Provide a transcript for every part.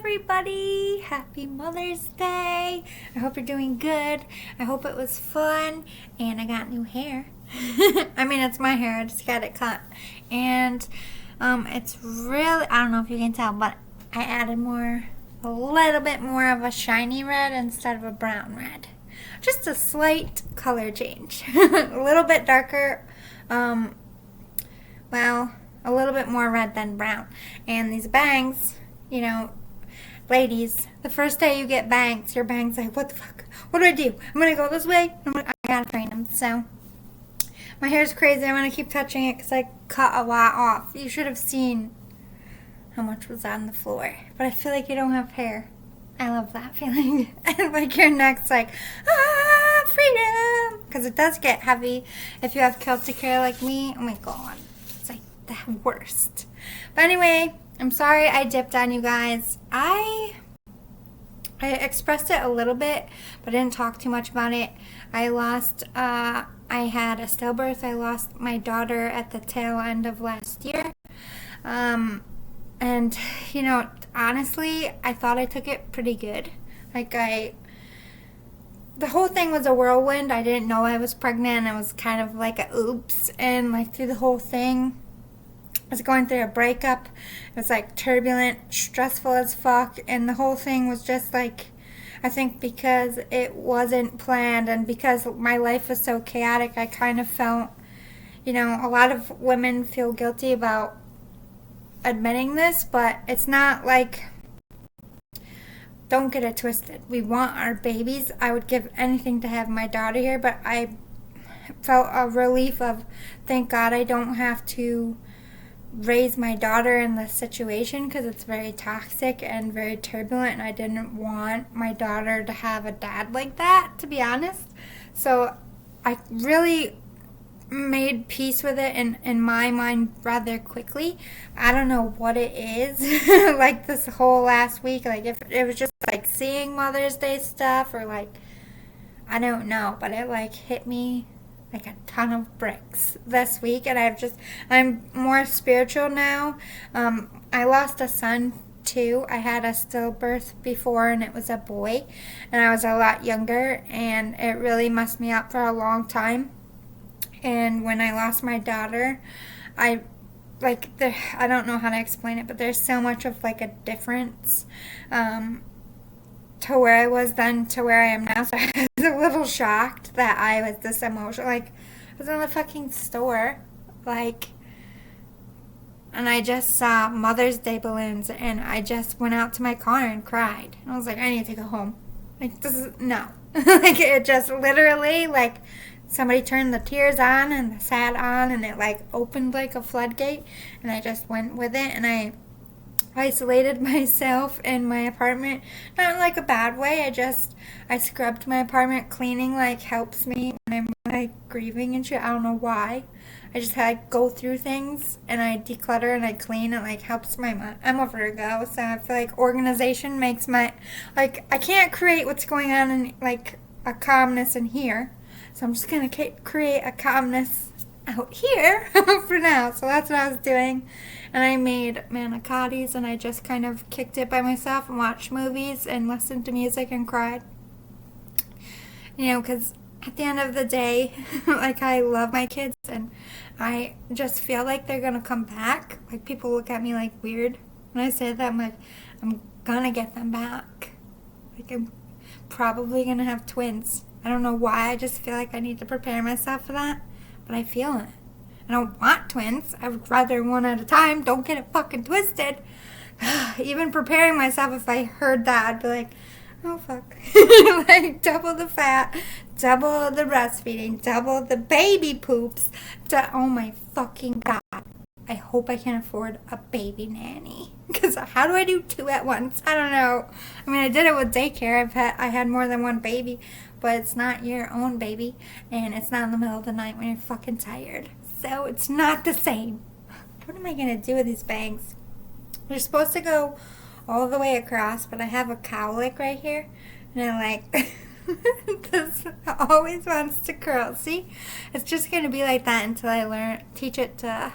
everybody! Happy Mother's Day! I hope you're doing good. I hope it was fun. And I got new hair. I mean, it's my hair. I just got it cut. And it's really, I don't know if you can tell, but I added a little bit more of a shiny red instead of a brown red. Just a slight color change. A little bit darker. A little bit more red than brown. And these bangs, ladies, the first day you get bangs, your bangs like, what the fuck? What do I do? I'm going to go this way? I gotta train them. So, my hair's crazy. I'm going to keep touching it because I cut a lot off. You should have seen how much was on the floor. But I feel like you don't have hair. I love that feeling. And like your neck's like, freedom. Because it does get heavy if you have Celtic hair like me. Oh my god. It's like the worst. But anyway, I'm sorry I dipped on you guys. I expressed it a little bit, but I didn't talk too much about it. I had a stillbirth. I lost my daughter at the tail end of last year. And, honestly, I thought I took it pretty good. The whole thing was a whirlwind. I didn't know I was pregnant. It was kind of like a oops. And, through the whole thing, I was going through a breakup. It was, turbulent, stressful as fuck. And the whole thing was just, I think because it wasn't planned and because my life was so chaotic, I kind of felt, a lot of women feel guilty about admitting this, but it's not don't get it twisted. We want our babies. I would give anything to have my daughter here, but I felt a relief of, thank God I don't have to raise my daughter in this situation because it's very toxic and very turbulent, and I didn't want my daughter to have a dad like that, to be honest. So I really made peace with it in my mind rather quickly. I don't know what it is. This whole last week, if it was just seeing Mother's Day stuff or I don't know, but it hit me like a ton of bricks this week, and I'm more spiritual now. I lost a son too. I had a stillbirth before, and it was a boy, and I was a lot younger, and it really messed me up for a long time. And when I lost my daughter, I don't know how to explain it, but there's so much of a difference to where I was then to where I am now. So I was a little shocked that I was this emotional. I was in the fucking store, and I just saw Mother's Day balloons, and I just went out to my car and cried. And I was like, I need to go home. No. It just literally, somebody turned the tears on and the sad on, and it opened like a floodgate, and I just went with it, and I isolated myself in my apartment, not in a bad way. I scrubbed my apartment. Cleaning helps me when I'm grieving and shit. I don't know why. I just had to go through things, and I declutter and I clean. It helps my mind. I'm a Virgo, so I feel organization makes my I can't create what's going on in a calmness in here. So I'm just going to create a calmness out here for now. So that's what I was doing. And I made manicotti, and I just kind of kicked it by myself and watched movies and listened to music and cried. Because at the end of the day, I love my kids, and I just feel like they're going to come back. People look at me weird when I say that. I'm going to get them back. I'm probably going to have twins. I don't know why. I just feel like I need to prepare myself for that. But I feel it. I don't want twins. I would rather one at a time. Don't get it fucking twisted. Even preparing myself, if I heard that, I'd be like, oh fuck. Double the fat, double the breastfeeding, double the baby poops. Oh my fucking god. I hope I can afford a baby nanny. Because how do I do two at once? I don't know. I mean, I did it with daycare. I had more than one baby. But it's not your own baby. And it's not in the middle of the night when you're fucking tired. So it's not the same. What am I going to do with these bangs? They're supposed to go all the way across. But I have a cowlick right here. And I this always wants to curl. See? It's just going to be like that until I teach it to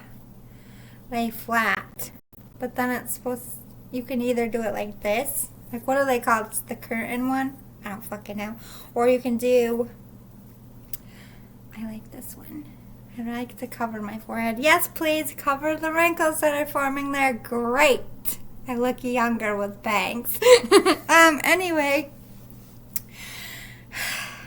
lay flat. But then it's supposed You can either do it like this. Like, what are they called? It's the curtain one? I don't fucking know. Or you can do... I like this one. I like to cover my forehead. Yes, please, cover the wrinkles that are forming there. Great. I look younger with bangs. Anyway.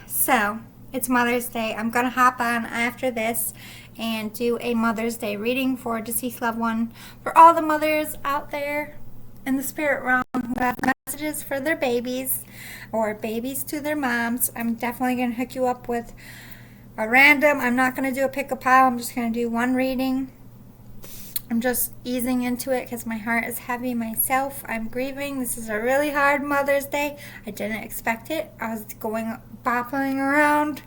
So, it's Mother's Day. I'm going to hop on after this and do a Mother's Day reading for a deceased loved one. For all the mothers out there in the spirit realm who have messages for their babies or babies to their moms, I'm definitely going to hook you up with a random. I'm not going to do a pick a pile. I'm just going to do one reading. I'm just easing into it because my heart is heavy myself. I'm grieving. This is a really hard Mother's Day. I didn't expect it. I was bopping around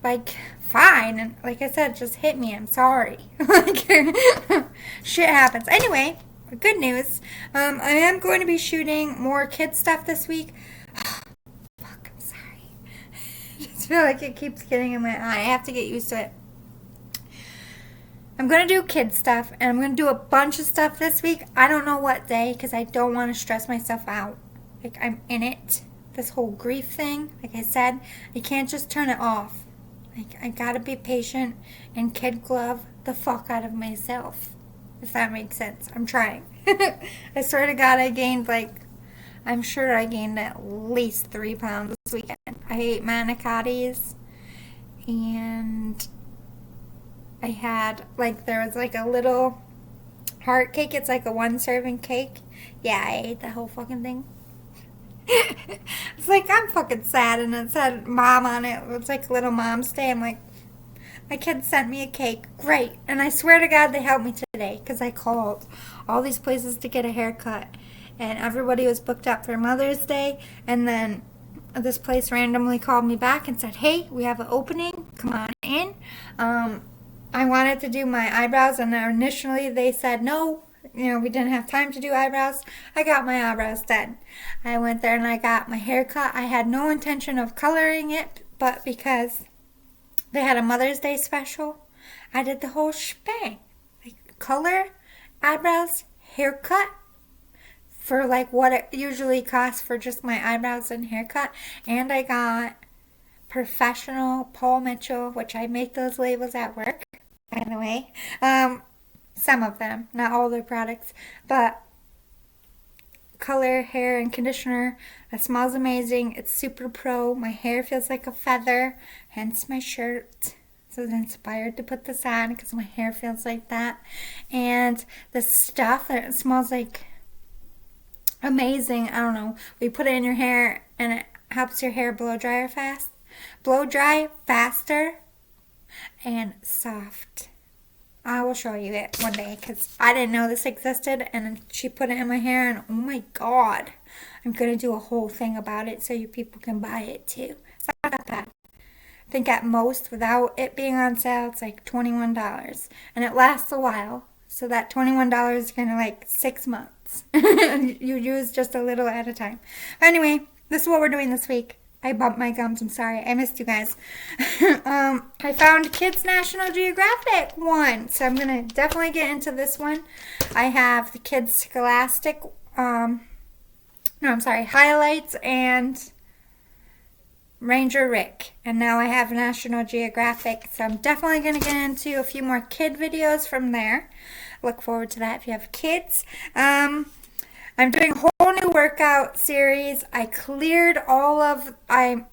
like fine, and like I said, it just hit me. I'm sorry. Like, shit happens. Anyway, good news. I am going to be shooting more kid stuff this week. Fuck, I'm sorry. I just feel like it keeps getting in my eye. I have to get used to it. I'm going to do kid stuff, and I'm going to do a bunch of stuff this week. I don't know what day, because I don't want to stress myself out. Like, I'm in it. This whole grief thing, like I said, I can't just turn it off. Like, I gotta be patient and kid glove the fuck out of myself. If that makes sense. I'm trying. I swear to God, I'm sure I gained at least 3 pounds this weekend. I ate manicotti, and I had, there was a little heart cake. It's like a 1-serving cake. Yeah, I ate the whole fucking thing. It's like, I'm fucking sad, and it said mom on it. It's like Little Mom's Day. I'm like, my kid sent me a cake. Great. And I swear to God they helped me today, because I called all these places to get a haircut, and everybody was booked up for Mother's Day, and then this place randomly called me back and said, hey, we have an opening. Come on in. I wanted to do my eyebrows, and initially they said no. We didn't have time to do eyebrows. I got my eyebrows done. I went there and I got my hair cut. I had no intention of coloring it, but because they had a Mother's Day special, I did the whole shebang. Color, eyebrows, haircut, for what it usually costs for just my eyebrows and haircut. And I got Professional Paul Mitchell, which I make those labels at work, by the way. Some of them, not all their products, but color, hair, and conditioner. It smells amazing. It's super pro. My hair feels like a feather, hence my shirt. So I was inspired to put this on because my hair feels like that. And the stuff, it smells like amazing. I don't know. We put it in your hair and it helps your hair blow dry faster and soft. I will show you it one day because I didn't know this existed, and she put it in my hair, and oh my God, I'm going to do a whole thing about it so you people can buy it too. It's not that bad. I think at most, without it being on sale, it's like $21, and it lasts a while. So that $21 is going to 6 months. You use just a little at a time. Anyway, this is what we're doing this week. I bumped my gums. I'm sorry. I missed you guys. I found Kids National Geographic one. So I'm going to definitely get into this one. I have the Kids Scholastic, Highlights and Ranger Rick. And now I have National Geographic. So I'm definitely going to get into a few more kid videos from there. Look forward to that if you have kids. I'm doing a whole new workout series. I cleared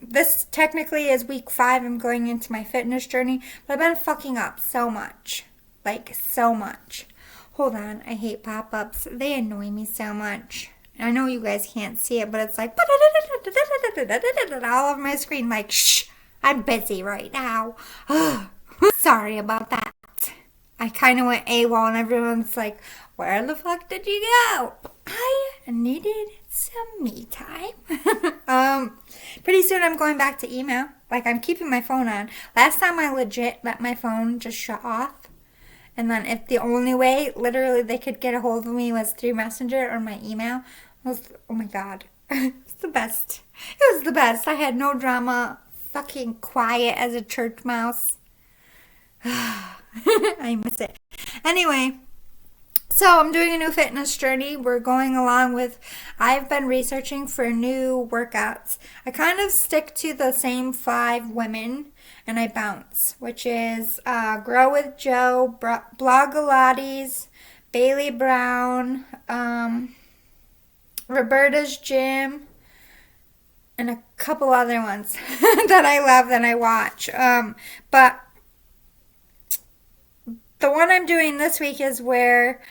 this technically is week 5. I'm going into my fitness journey, but I've been fucking up so much. So much. Hold on, I hate pop-ups. They annoy me so much. I know you guys can't see it, but it's like all over my screen, shh, I'm busy right now. Sorry about that. I kind of went AWOL and everyone's like, where the fuck did you go? I needed some me time. Pretty soon I'm going back to email. I'm keeping my phone on. Last time I legit let my phone just shut off. And then if the only way literally they could get a hold of me was through Messenger or my email, oh my God. It's the best. It was the best. I had no drama. Fucking quiet as a church mouse. I miss it. Anyway, So I'm doing a new fitness journey. We're going along with, I've been researching for new workouts. I kind of stick to the same 5 women and I bounce, which is Grow with Joe, Blogilates, Bailey Brown, Roberta's Gym, and a couple other ones that I love that I watch. But the one I'm doing this week is where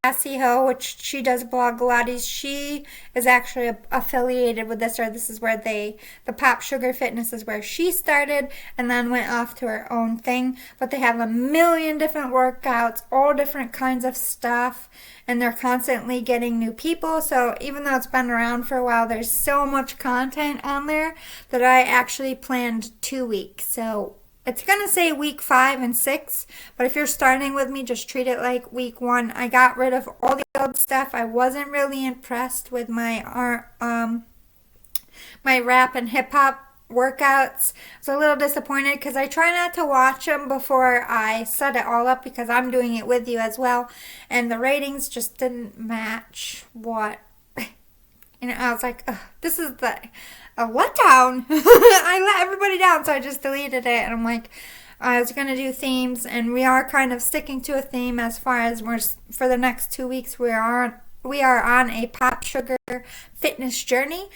Cassie Ho, which she does Blogilates, she is actually affiliated with this, or this is where the Pop Sugar Fitness is where she started and then went off to her own thing. But they have a million different workouts, all different kinds of stuff, and they're constantly getting new people. So even though it's been around for a while, there's so much content on there that I actually planned 2 weeks. So it's going to say week 5 and 6, but if you're starting with me, just treat it like week 1. I got rid of all the old stuff. I wasn't really impressed with my rap and hip hop workouts. I was a little disappointed because I try not to watch them before I set it all up because I'm doing it with you as well, and the ratings just didn't match what. And I was like, ugh, this is a letdown. I let everybody down, so I just deleted it. And I'm like, I was going to do themes, and we are kind of sticking to a theme as far as for the next 2 weeks, we are on a Pop Sugar fitness journey.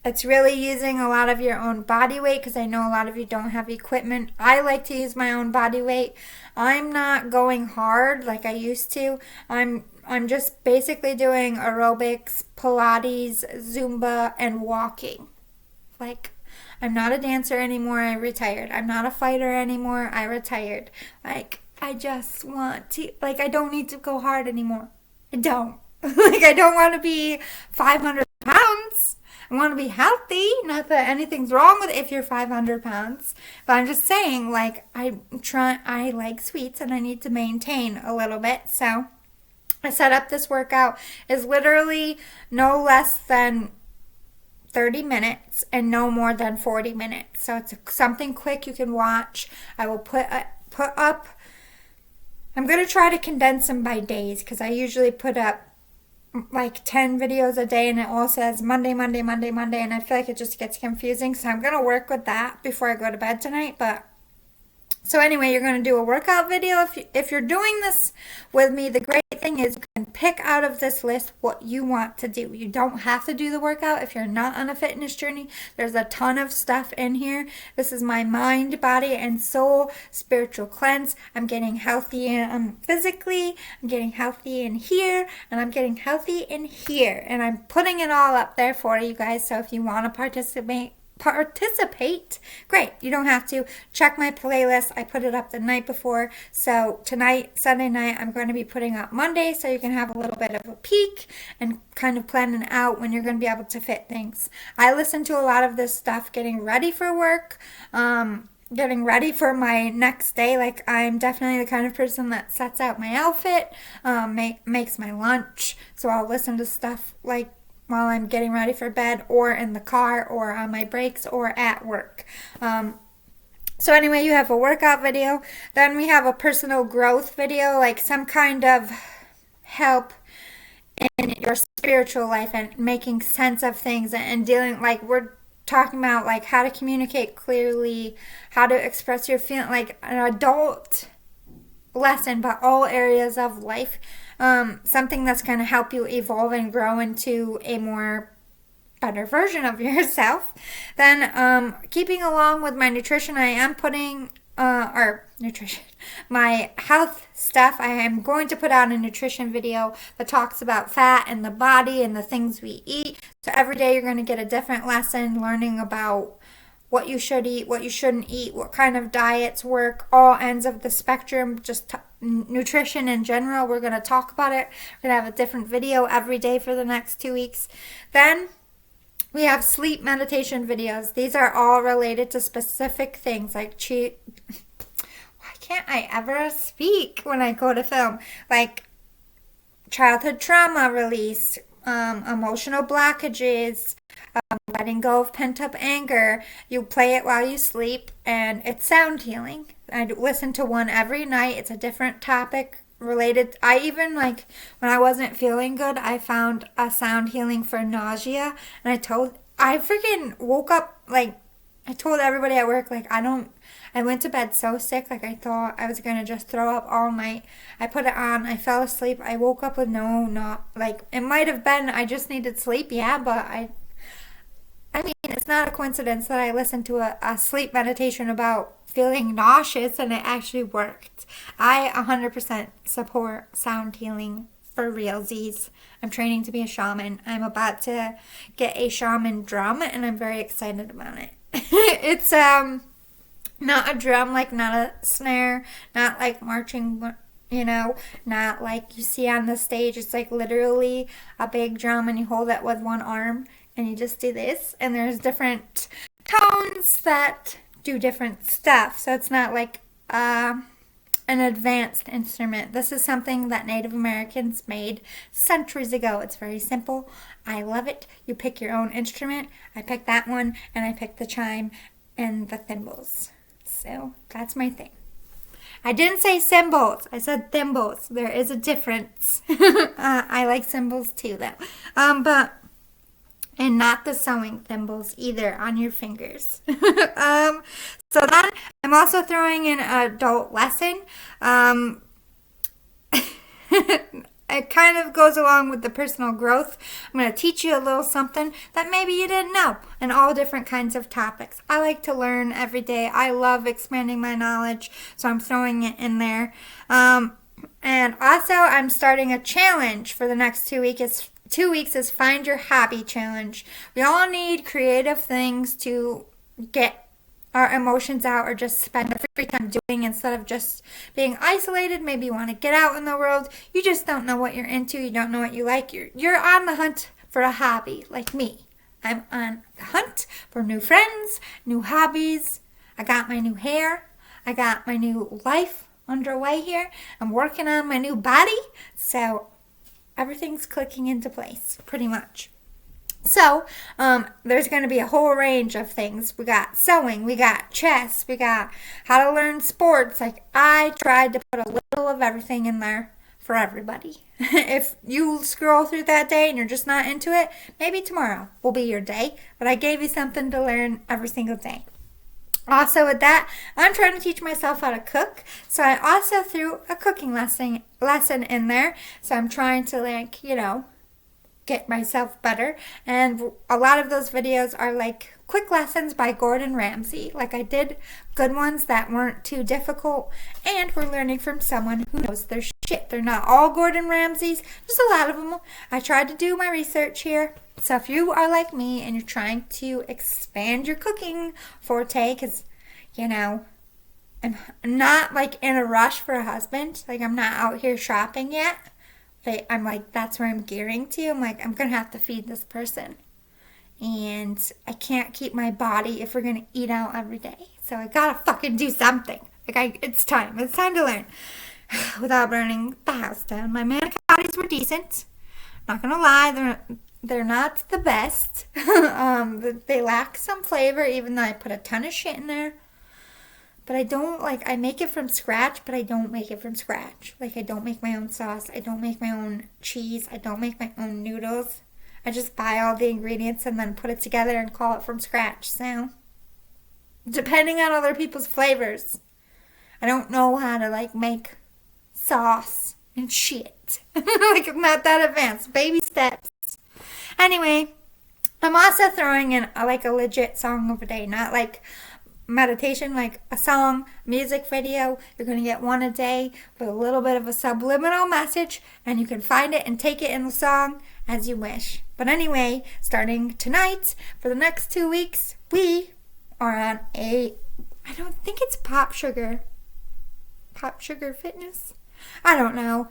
It's really using a lot of your own body weight because I know a lot of you don't have equipment. I like to use my own body weight. I'm not going hard like I used to. I'm just basically doing aerobics, Pilates, Zumba, and walking. Like, I'm not a dancer anymore. I retired. I'm not a fighter anymore. I retired. Like, I just want to, like, I don't need to go hard anymore. I don't. Like, I don't want to be 500 pounds. I want to be healthy. Not that anything's wrong with it if you're 500 pounds. But I'm just saying, like, I like sweets and I need to maintain a little bit. So I set up this workout. Is literally no less than 30 minutes and no more than 40 minutes. So it's something quick you can watch. I will put up, I'm going to try to condense them by days because I usually put up like 10 videos a day and it all says Monday, Monday, Monday, Monday, and I feel like it just gets confusing. So I'm going to work with that before I go to bed tonight. But so anyway, you're going to do a workout video. If you're doing this with me, the great thing is you can pick out of this list what you want to do. You don't have to do the workout if you're not on a fitness journey. There's a ton of stuff in here. This is my mind, body, and soul spiritual cleanse. I'm getting healthy physically. I'm getting healthy in here, and I'm getting healthy in here. And I'm putting it all up there for you guys. So if you want to participate, great. You don't have to. Check my playlist. I put it up the night before. So tonight, Sunday night, I'm going to be putting up Monday so you can have a little bit of a peek and kind of planning out when you're going to be able to fit things. I listen to a lot of this stuff getting ready for work, getting ready for my next day. Like, I'm definitely the kind of person that sets out my outfit, makes my lunch. So I'll listen to stuff like while I'm getting ready for bed or in the car or on my breaks or at work. So anyway, you have a workout video. Then we have a personal growth video, like some kind of help in your spiritual life and making sense of things and dealing, like we're talking about like how to communicate clearly, how to express your feeling, like an adult lesson, but all areas of life. Something that's going to help you evolve and grow into a more better version of yourself. Then keeping along with my nutrition, I am putting my health stuff. I am going to put out a nutrition video that talks about fat and the body and the things we eat. So every day you're going to get a different lesson, learning about what you should eat, what you shouldn't eat, what kind of diets work, all ends of the spectrum, just nutrition in general. We're going to talk about it. We're going to have a different video every day for the next 2 weeks. Then we have sleep meditation videos. These are all related to specific things like why can't I ever speak when I go to film? Like childhood trauma release, emotional blockages, letting go of pent-up anger. You play it while you sleep, and it's sound healing. I listen to one every night. It's a different topic related. I even, like, when I wasn't feeling good, I found a sound healing for nausea. And I freaking woke up, like, I told everybody at work, like, I went to bed so sick, like, I thought I was gonna just throw up all night. I put it on, I fell asleep, I woke up with like, it might have been I just needed sleep, yeah, but I mean, it's not a coincidence that I listened to a sleep meditation about feeling nauseous and it actually worked. I 100% support sound healing for realsies. I'm training to be a shaman. I'm about to get a shaman drum and I'm very excited about it. It's not a drum, like not a snare, not like marching, not like you see on the stage. It's like literally a big drum and you hold it with one arm and you just do this. And there's different tones that do different stuff. So it's not like an advanced instrument. This is something that Native Americans made centuries ago. It's very simple. I love it. You pick your own instrument. I picked that one and I picked the chime and the thimbles. So that's my thing. I didn't say cymbals. I said thimbles. There is a difference. I like cymbals too, though. And not the sewing thimbles either on your fingers. So then I'm also throwing in an adult lesson. It kind of goes along with the personal growth. I'm going to teach you a little something that maybe you didn't know, and all different kinds of topics. I like to learn every day. I love expanding my knowledge, so I'm throwing it in there. And also, I'm starting a challenge for the next 2 weeks. 2 weeks is Find Your Hobby Challenge. We all need creative things to get our emotions out or just spend free time doing instead of just being isolated. Maybe you want to get out in the world. You just don't know what you're into. You don't know what you like. You're on the hunt for a hobby like me. I'm on the hunt for new friends, new hobbies. I got my new hair. I got my new life underway here. I'm working on my new body. So everything's clicking into place pretty much. So, there's going to be a whole range of things. We got sewing, we got chess, we got how to learn sports. Like, I tried to put a little of everything in there for everybody. If you scroll through that day and you're just not into it, maybe tomorrow will be your day. But I gave you something to learn every single day. Also with that, I'm trying to teach myself how to cook. So I also threw a cooking lesson in there. So I'm trying to, get myself better, and a lot of those videos are like quick lessons by Gordon Ramsay. Like, I did good ones that weren't too difficult, and we're learning from someone who knows their shit. They're not all Gordon Ramsays, just a lot of them. I tried to do my research here. So if you are like me and you're trying to expand your cooking forte, because I'm not like in a rush for a husband, like I'm not out here shopping yet. But I'm like, that's where I'm gearing to. I'm like, I'm going to have to feed this person. And I can't keep my body if we're going to eat out every day. So I got to fucking do something. It's time. It's time to learn. Without burning the house down. My manicotti were decent. Not going to lie. They're not the best. They lack some flavor, even though I put a ton of shit in there. But I make it from scratch, but I don't make it from scratch. Like, I don't make my own sauce. I don't make my own cheese. I don't make my own noodles. I just buy all the ingredients and then put it together and call it from scratch. So, depending on other people's flavors, I don't know how to, make sauce and shit. I'm not that advanced. Baby steps. Anyway, I'm also throwing in, a legit song of a day. Not, meditation, like a song, music video. You're going to get one a day with a little bit of a subliminal message, and you can find it and take it in the song as you wish. But anyway, starting tonight, for the next 2 weeks, we are on I don't think it's Pop Sugar Fitness. I don't know.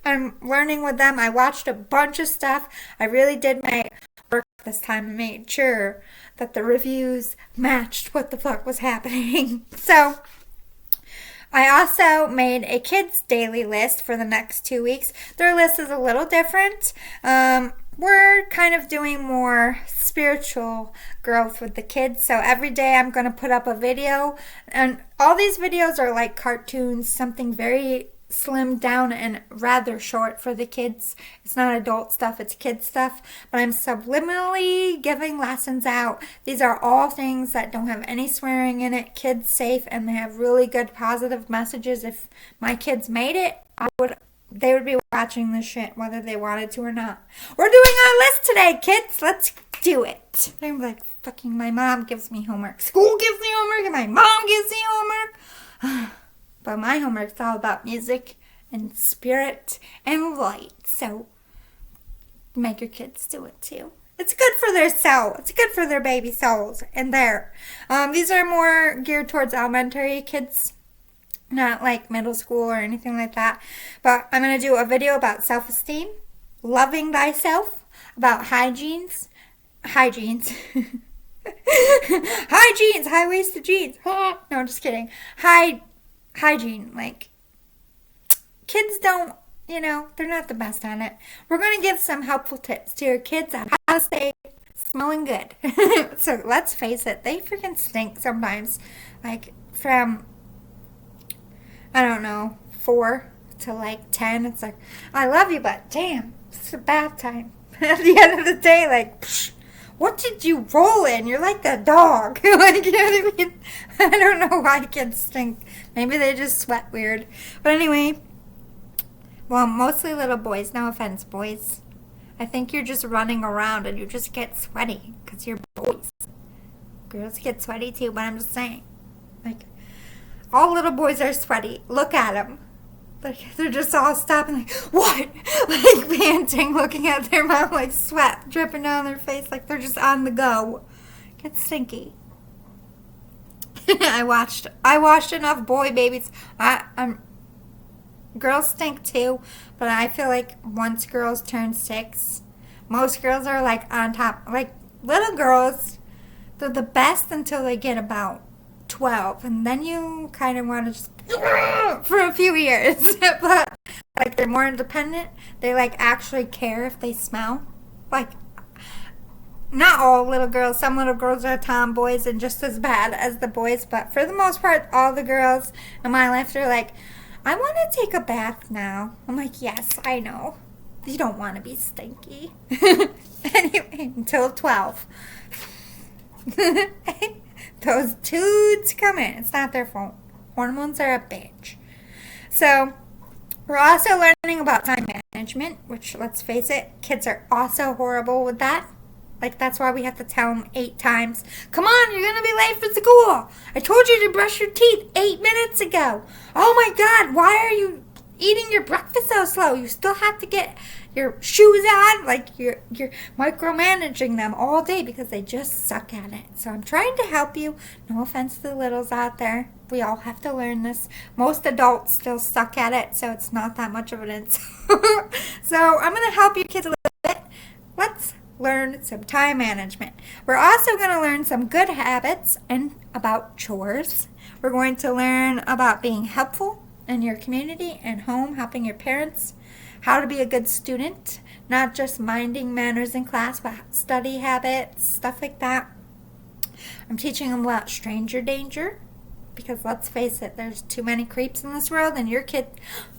I'm learning with them. I watched a bunch of stuff. I really did my work this time and made sure that the reviews matched what the fuck was happening. So, I also made a kids' daily list for the next 2 weeks. Their list is a little different. We're kind of doing more spiritual growth with the kids. So every day I'm going to put up a video. And all these videos are like cartoons, something very slimmed down and rather short for the kids. It's not adult stuff, it's kids stuff, but I'm subliminally giving lessons out. These are all things that don't have any swearing in it, kids safe, and they have really good positive messages. If my kids made it, they would be watching this shit whether they wanted to or not. We're doing our list today, kids. Let's do it. They're like, fucking my mom gives me homework. School gives me homework and my mom gives me homework. But my homework's all about music and spirit and light. So make your kids do it too. It's good for their soul. It's good for their baby souls. And these are more geared towards elementary kids, not like middle school or anything like that. But I'm going to do a video about self-esteem, loving thyself, about hygienes, high jeans, high-waisted jeans. No, just kidding. Hygiene, like, kids don't, they're not the best on it. We're going to give some helpful tips to your kids on how to stay smelling good. So let's face it, they freaking stink sometimes. Like, from, I don't know, 4 to like 10, it's like, I love you, but damn, it's a bath time. At the end of the day, like, psh, what did you roll in? You're like the dog. Like, you know what I mean? I don't know why kids stink. Maybe they just sweat weird. But anyway, well, mostly little boys. No offense, boys. I think you're just running around and you just get sweaty because you're boys. Girls get sweaty too, but I'm just saying. Like, all little boys are sweaty. Look at them. Like, they're just all stopping, like, what? Like, panting, looking at their mom, like, sweat dripping down their face, like they're just on the go. It's stinky. I watched enough boy babies. Girls stink too, but I feel like once girls turn 6, most girls are, like, on top. Like, little girls, they're the best until they get about 12, and then you kind of want to just for a few years. But like, they're more independent. They like actually care if they smell. Like, not all little girls. Some little girls are tomboys and just as bad as the boys, but for the most part, all the girls in my life are like, I want to take a bath now. I'm like, yes, I know. You don't want to be stinky. Anyway, until 12. Those dudes come in. It's not their fault. Hormones are a bitch. So, we're also learning about time management, which, let's face it, kids are also horrible with that. Like, that's why we have to tell them 8 times, come on, you're going to be late for school. I told you to brush your teeth 8 minutes ago. Oh my God, why are you eating your breakfast so slow? You still have to get your shoes on. Like, you're micromanaging them all day because they just suck at it. So I'm trying to help you. No offense to the littles out there. We all have to learn this. Most adults still suck at it, so it's not that much of an insult. So I'm going to help you kids a little bit. Let's learn some time management. We're also going to learn some good habits and about chores. We're going to learn about being helpful in your community and home, helping your parents, how to be a good student, not just minding manners in class, but study habits, stuff like that. I'm teaching them about stranger danger, because let's face it, there's too many creeps in this world, and your kid,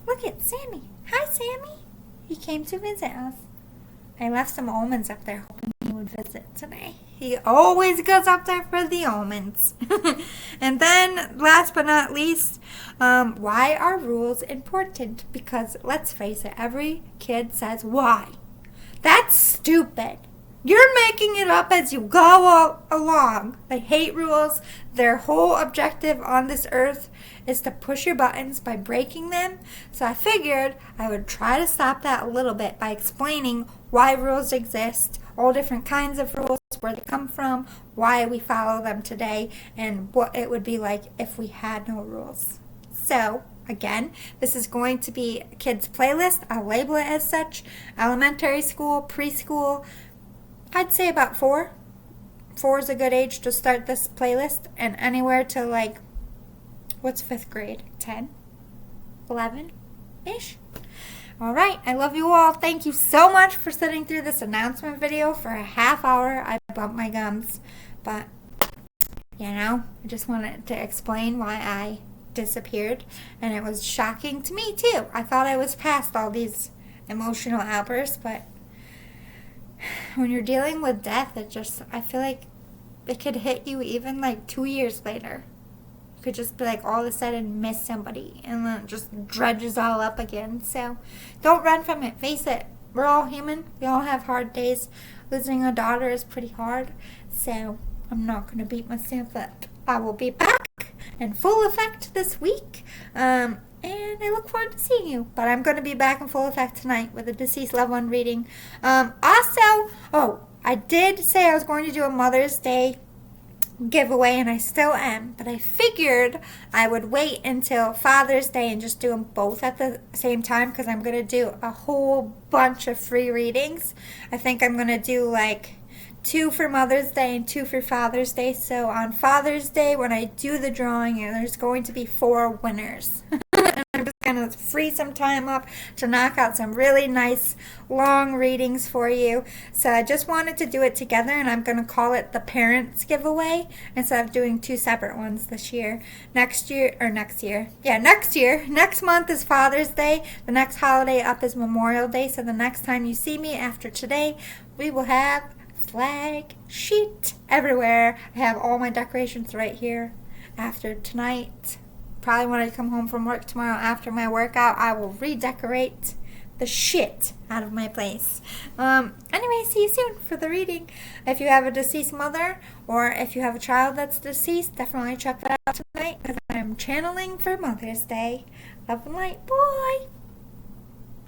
look at Sammy. Hi, Sammy. He came to visit us. I left some almonds up there hoping he would visit today. He always goes up there for the almonds. And then, last but not least, why are rules important? Because, let's face it, every kid says, why? That's stupid. You're making it up as you go along. They hate rules. Their whole objective on this earth is to push your buttons by breaking them. So I figured I would try to stop that a little bit by explaining why rules exist, all different kinds of rules, where they come from, why we follow them today, and what it would be like if we had no rules. So, again, this is going to be a kids' playlist. I'll label it as such. Elementary school, preschool, I'd say about 4. 4 is a good age to start this playlist, and anywhere to like, what's 5th grade? 10? 11-ish? Alright, I love you all. Thank you so much for sitting through this announcement video for a half hour. I bumped my gums, but, I just wanted to explain why I disappeared, and it was shocking to me too. I thought I was past all these emotional outbursts, but when you're dealing with death, I feel like it could hit you even like 2 years later. You could just be like all of a sudden miss somebody, and then it just dredges all up again. So don't run from it. Face it. We're all human. We all have hard days. Losing a daughter is pretty hard. So I'm not going to beat myself up. I will be back in full effect this week. And I look forward to seeing you. But I'm going to be back in full effect tonight with a deceased loved one reading. I did say I was going to do a Mother's Day giveaway, and I still am, but I figured I would wait until Father's Day and just do them both at the same time, because I'm going to do a whole bunch of free readings. I think I'm going to do like 2 for Mother's Day and 2 for Father's Day. So on Father's Day, when I do the drawing, there's going to be 4 winners. I'm just going to free some time up to knock out some really nice long readings for you. So I just wanted to do it together, and I'm going to call it the Parents Giveaway instead of doing 2 separate ones this year. Next month is Father's Day. The next holiday up is Memorial Day. So the next time you see me after today, we will have flag sheet everywhere. I have all my decorations right here. After tonight, probably when I come home from work tomorrow after my workout, I will redecorate the shit out of my place. Anyway, see you soon for the reading. If you have a deceased mother, or if you have a child that's deceased, definitely check that out tonight, because I'm channeling for Mother's Day. Love and light. Bye.